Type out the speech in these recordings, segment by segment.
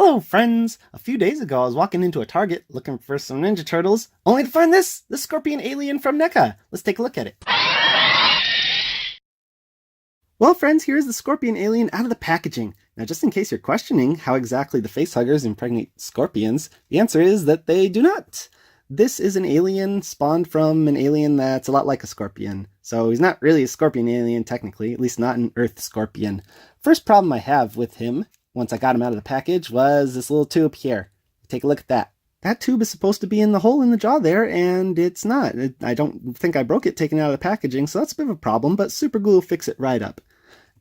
Hello friends! A few days ago I was walking into a Target looking for some Ninja Turtles, only to find this scorpion alien from Neca. Let's take a look at it. Well friends, here's the scorpion alien out of the packaging. Now just in case you're questioning how exactly the facehuggers impregnate scorpions, the answer is that they do not. This is an alien spawned from an alien that's a lot like a scorpion. So he's not really a scorpion alien technically, at least not an Earth scorpion. First problem I have with him, once I got him out of the package, was this little tube here. Take a look at that. That tube is supposed to be in the hole in the jaw there, and it's not. I don't think I broke it taking it out of the packaging, so that's a bit of a problem, but super glue will fix it right up.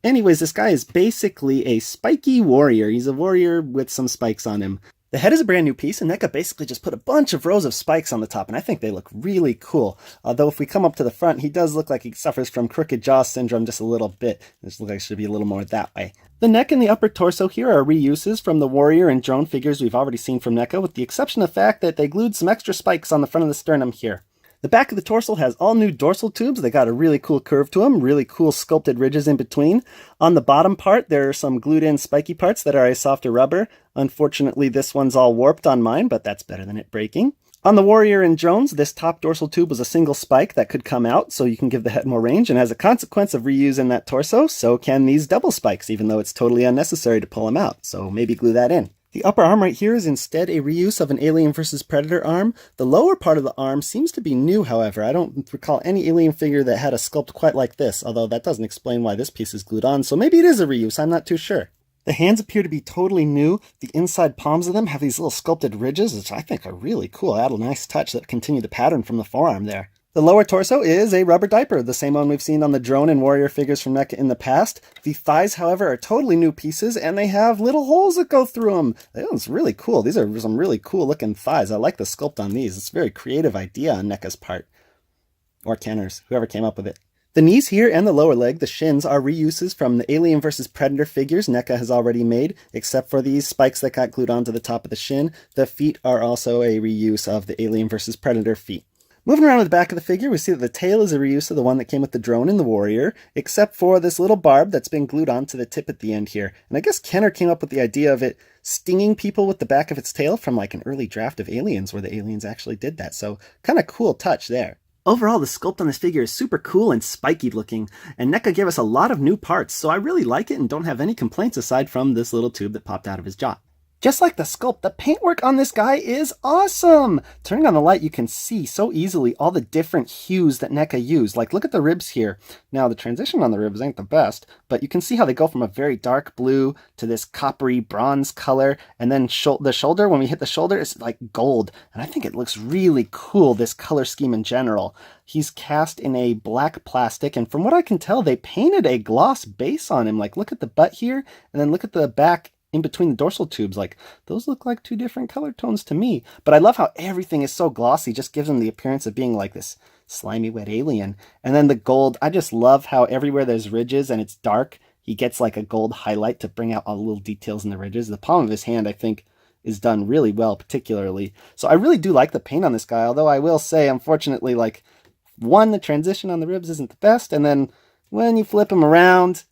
Anyways, this guy is basically a spiky warrior. He's a warrior with some spikes on him. The head is a brand new piece, and Neca basically just put a bunch of rows of spikes on the top, and I think they look really cool. Although if we come up to the front, he does look like he suffers from crooked jaw syndrome just a little bit. This looks like it should be a little more that way. The neck and the upper torso here are reuses from the warrior and drone figures we've already seen from Neca, with the exception of the fact that they glued some extra spikes on the front of the sternum here. The back of the torso has all new dorsal tubes. They got a really cool curve to them, really cool sculpted ridges in between. On the bottom part, there are some glued in spiky parts that are a softer rubber. Unfortunately, this one's all warped on mine, but that's better than it breaking. On the warrior and drones, this top dorsal tube was a single spike that could come out, so you can give the head more range, and as a consequence of reusing that torso, so can these double spikes, even though it's totally unnecessary to pull them out, so maybe glue that in. The upper arm right here is instead a reuse of an Alien vs. Predator arm. The lower part of the arm seems to be new, however. I don't recall any alien figure that had a sculpt quite like this, although that doesn't explain why this piece is glued on, so maybe it is a reuse, I'm not too sure. The hands appear to be totally new. The inside palms of them have these little sculpted ridges, which I think are really cool. Add a nice touch that continue the pattern from the forearm there. The lower torso is a rubber diaper, the same one we've seen on the drone and warrior figures from Neca in the past. The thighs, however, are totally new pieces, and they have little holes that go through them. It's really cool. These are some really cool looking thighs. I like the sculpt on these. It's a very creative idea on Neca's part. Or Kenner's, whoever came up with it. The knees here and the lower leg, the shins, are reuses from the Alien vs. Predator figures Neca has already made, except for these spikes that got glued onto the top of the shin. The feet are also a reuse of the Alien vs. Predator feet. Moving around to the back of the figure, we see that the tail is a reuse of the one that came with the drone and the warrior, except for this little barb that's been glued onto the tip at the end here. And I guess Kenner came up with the idea of it stinging people with the back of its tail from like an early draft of Aliens where the aliens actually did that. So kind of cool touch there. Overall, the sculpt on this figure is super cool and spiky looking, and Neca gave us a lot of new parts, so I really like it and don't have any complaints aside from this little tube that popped out of his jaw. Just like the sculpt, the paintwork on this guy is awesome! Turning on the light, you can see so easily all the different hues that Neca used. Like, look at the ribs here. Now, the transition on the ribs ain't the best, but you can see how they go from a very dark blue to this coppery bronze color, and then the shoulder, when we hit the shoulder, it's like gold. And I think it looks really cool, this color scheme in general. He's cast in a black plastic, and from what I can tell, they painted a gloss base on him. Like, look at the butt here, and then look at the back in between the dorsal tubes. Like, those look like two different color tones to me. But I love how everything is so glossy, just gives him the appearance of being like this slimy wet alien. And then the gold, I just love how everywhere there's ridges and it's dark, he gets like a gold highlight to bring out all the little details in the ridges. The palm of his hand, I think, is done really well, particularly. So I really do like the paint on this guy, although I will say, unfortunately, like, one, the transition on the ribs isn't the best, and then when you flip him around,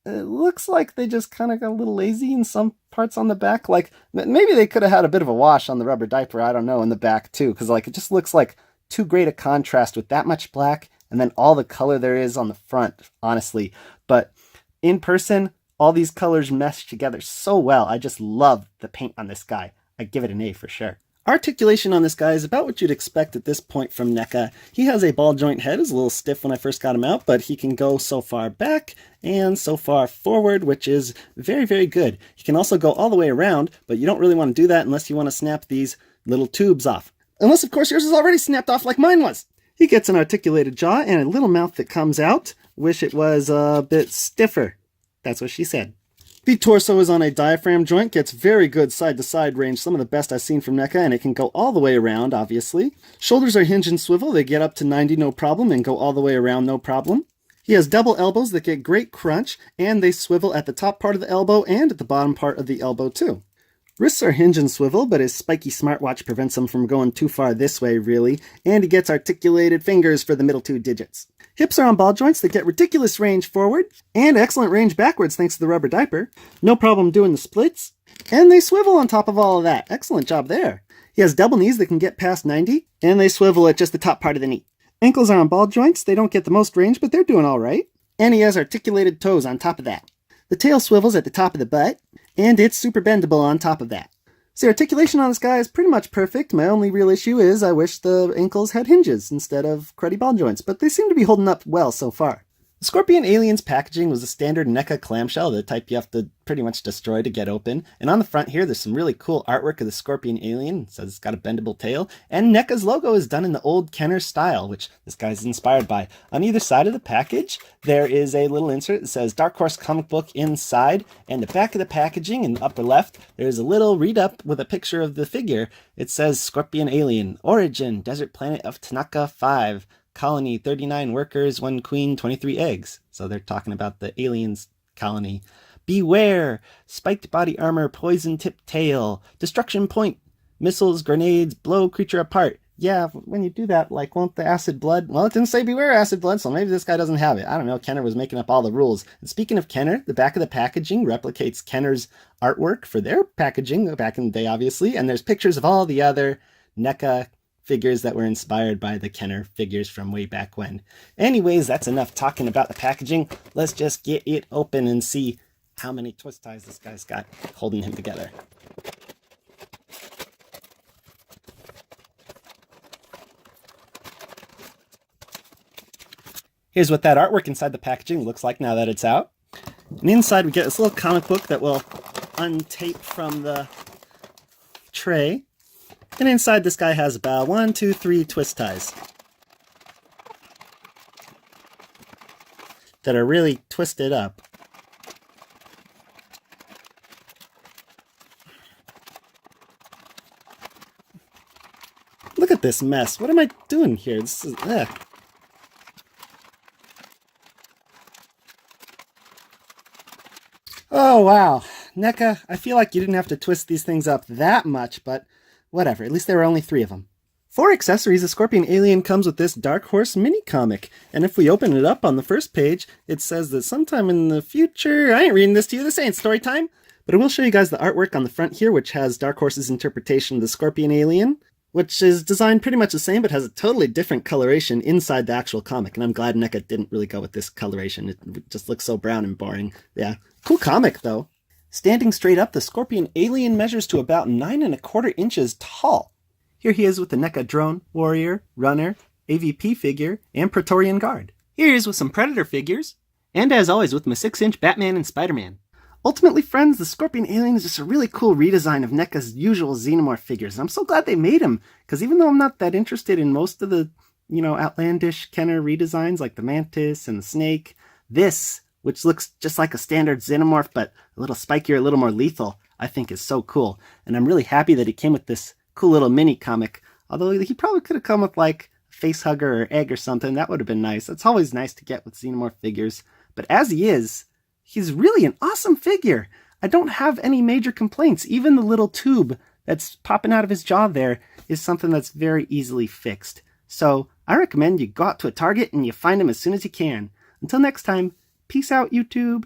it looks like they just kind of got a little lazy in some parts on the back. Like, maybe they could have had a bit of a wash on the rubber diaper, I don't know, in the back too, because like it just looks like too great a contrast with that much black and then all the color there is on the front, honestly. But in person, all these colors mesh together so well. I just love the paint on this guy. I give it an A for sure. Articulation on this guy is about what you'd expect at this point from Neca. He has a ball joint head. It's a little stiff when I first got him out, but he can go so far back and so far forward, which is very, very good. He can also go all the way around, but you don't really want to do that unless you want to snap these little tubes off. Unless, of course, yours is already snapped off like mine was. He gets an articulated jaw and a little mouth that comes out. Wish it was a bit stiffer. That's what she said. The torso is on a diaphragm joint, gets very good side-to-side range, some of the best I've seen from Neca, and it can go all the way around, obviously. Shoulders are hinge and swivel, they get up to 90 no problem and go all the way around no problem. He has double elbows that get great crunch, and they swivel at the top part of the elbow and at the bottom part of the elbow too. Wrists are hinge and swivel, but his spiky smartwatch prevents him from going too far this way, really, and he gets articulated fingers for the middle two digits. Hips are on ball joints that get ridiculous range forward, and excellent range backwards thanks to the rubber diaper. No problem doing the splits. And they swivel on top of all of that. Excellent job there. He has double knees that can get past 90, and they swivel at just the top part of the knee. Ankles are on ball joints. They don't get the most range, but they're doing all right. And he has articulated toes on top of that. The tail swivels at the top of the butt, and it's super bendable on top of that. So the articulation on this guy is pretty much perfect. My only real issue is I wish the ankles had hinges instead of cruddy ball joints, but they seem to be holding up well so far. The Scorpion Alien's packaging was a standard Neca clamshell, the type you have to pretty much destroy to get open. And on the front here, there's some really cool artwork of the Scorpion Alien. It says it's got a bendable tail. And Neca's logo is done in the old Kenner style, which this guy's inspired by. On either side of the package, there is a little insert that says Dark Horse comic book inside. And the back of the packaging in the upper left, there's a little read-up with a picture of the figure. It says Scorpion Alien, Origin, Desert Planet of Tanaka 5. Colony, 39 workers, 1 queen, 23 eggs. So they're talking about the aliens colony. Beware! Spiked body armor, poison tip tail. Destruction point. Missiles, grenades, blow creature apart. Yeah, when you do that, like, won't the acid blood? Well, it didn't say beware acid blood, so maybe this guy doesn't have it. I don't know, Kenner was making up all the rules. And speaking of Kenner, the back of the packaging replicates Kenner's artwork for their packaging, back in the day, obviously. And there's pictures of all the other NECA figures that were inspired by the Kenner figures from way back when. Anyways, that's enough talking about the packaging. Let's just get it open and see how many twist ties this guy's got holding him together. Here's what that artwork inside the packaging looks like now that it's out. And inside we get this little comic book that will untape from the tray. And inside this guy has about 1, 2, 3 twist ties that are really twisted up. Look at this mess. What am I doing here? This is... Oh, wow. NECA, I feel like you didn't have to twist these things up that much, but whatever. At least there were only 3 of them. For accessories, the Scorpion Alien comes with this Dark Horse mini-comic. And if we open it up on the first page, it says that sometime in the future... I ain't reading this to you. This ain't story time. But I will show you guys the artwork on the front here, which has Dark Horse's interpretation of the Scorpion Alien, which is designed pretty much the same, but has a totally different coloration inside the actual comic. And I'm glad NECA didn't really go with this coloration. It just looks so brown and boring. Yeah, cool comic, though. Standing straight up, the Scorpion Alien measures to about 9¼ inches tall. Here he is with the NECA drone, warrior, runner, AVP figure, and Praetorian Guard. Here he is with some Predator figures, and as always with my 6-inch Batman and Spider-Man. Ultimately, friends, the Scorpion Alien is just a really cool redesign of NECA's usual Xenomorph figures, and I'm so glad they made him, because even though I'm not that interested in most of the, outlandish Kenner redesigns like the Mantis and the Snake, this, which looks just like a standard Xenomorph, but a little spikier, a little more lethal, I think is so cool. And I'm really happy that he came with this cool little mini comic, although he probably could have come with like a face hugger or egg or something. That would have been nice. It's always nice to get with Xenomorph figures. But as he is, he's really an awesome figure. I don't have any major complaints. Even the little tube that's popping out of his jaw there is something that's very easily fixed. So I recommend you go out to a Target and you find him as soon as you can. Until next time, peace out, YouTube.